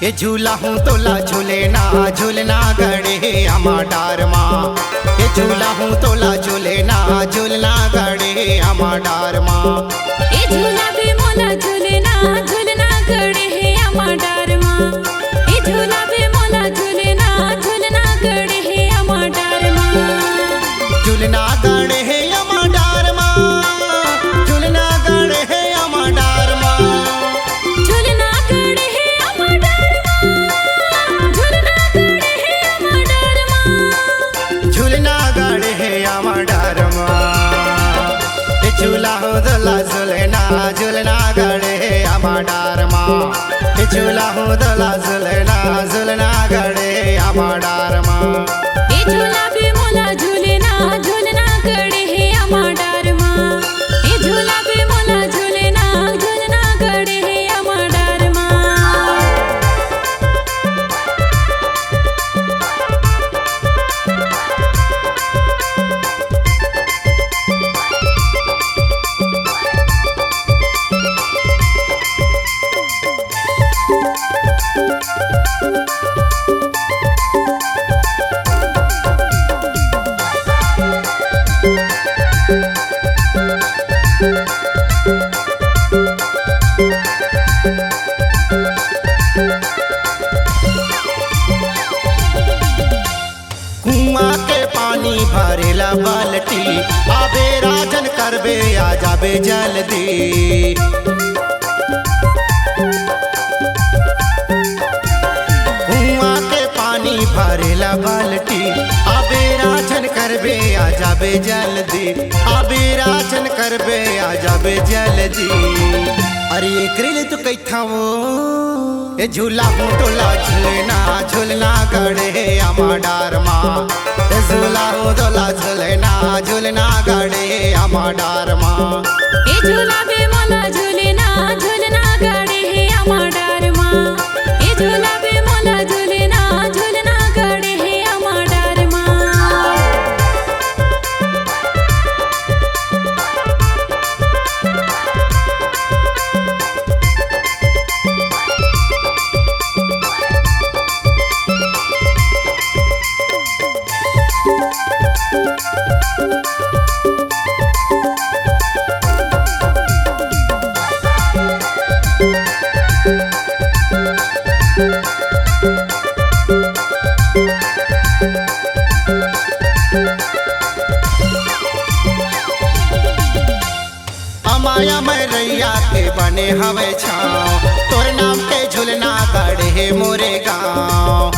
ये झूला हूँ तोला झूले ना झूलना गड़े अमा डार माँ। ये झूला हूँ तोला झूले ना झूलना गड़े अमा डार माँ। ये झूला भी मोला झूले ना झूलना गड़े अमा डार माँ। ये झूला भी मोला झूले ना झूलना गड़े अमा डार माँ। झूलना गड़े अमा डार माँ। झूलना गड़े अमा डार माँ। झूलना गड़े अमा डार माँ। झूलना गड़े अमा डार माँ। झूलना गड़े अमा डार माँ। ये झूला हूँ तोला झूले ना झूलना गड़े अमा डार माँ। ये झूला हूँ तोला झूले ना झूलना गड़े अमा डार माँ। ये झूला भी मोला झूले ना झूलना गड़े अमा डार माँ। ये झूला भी मोला झूले ना झूलना गड़े अमा डार माँ। कुआं के पानी भरेला बाल्टी आबे राजन करबे आ जाबे जल्दी। कुआं के पानी भरेला बाल्टी आबे राजन करबे आ जाबे जल्दी। आबे राजन करबे आ जाबे जल्दी। अरे एकरे तो कैथा वो ये झूला हूँ तोला झूलना झूलना गड़े अमा डार माँ। ये झूला हूँ तोला झूलना झूलना गड़े अमा डार माँ। ये झूला भी मोला झूले ना झूलना गड़े अमा डार माँ। ये झूला भी मोला झूले ना झूलना गड़े अमा डार माँ। अमाया मैं रैया के बने हवे छाँव तोर नाम के झूलना गड़े मोरे गाँव।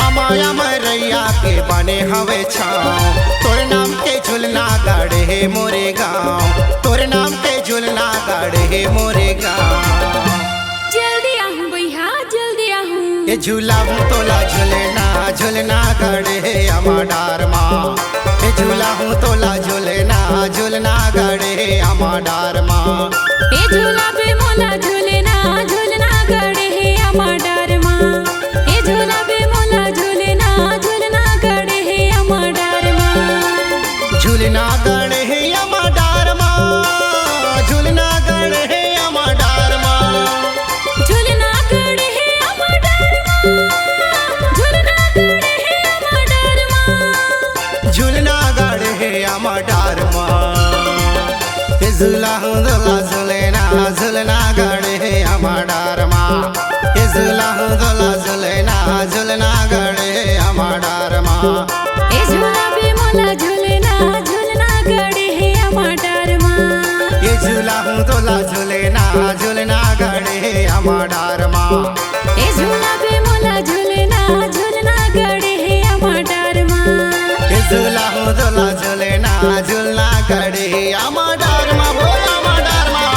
अमाया मैं रैया के बने हवे छाँव तोर नाम के झूलना गड़े मोरे गाँव। तोर नाम के झूलना गड़े मोरे गाँव। जल्दी आहूँ भैया जल्दी आहूँ। ये झूला हूँ तोला झूलना झूलना गड़े अमा डार माँ। ये झूला हूँ तोला झूलना झूलना गड़े अमा डार माँ। ये झूला भी मोला झूले ना झूलना गड़े अमा डार माँ। ये झूला भी मोला झूले ना झूलना गड़े अमा डार माँ। झूलना गड़े अमा डार माँ। झूलना गड़े अमा डार माँ। झूलना गड़े अमा डार माँ। झूलना गड़े अमा डार माँ। झूलना गड़े अमा डार माँ। ये झूला हूँ तोला झूलना झूलना गड़े अमा डार माँ। ये झूला हूँ तोला झूलना झूलना गड़े अमा डार माँ। ये झूला भी मोला झूले ना झूलना गड़े अमा डार माँ। ये झूला हूँ तोला झूलना झूलना गड़े अमा डार माँ। ये झूला भी मोला झूले ना झूलना गड़े अमा डार माँ। ये झूला हूँ तोला झूलना झूलना गड़े अमा डार माँ। बोल अमा डार माँ।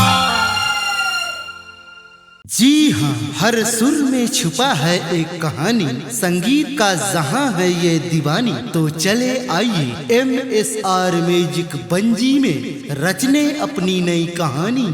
जी हाँ, हर सुर में छुपा है एक कहानी। संगीत का जहां है ये दीवानी। तो चले आइए MSR म्यूजिक बंजी में रचने अपनी नई कहानी।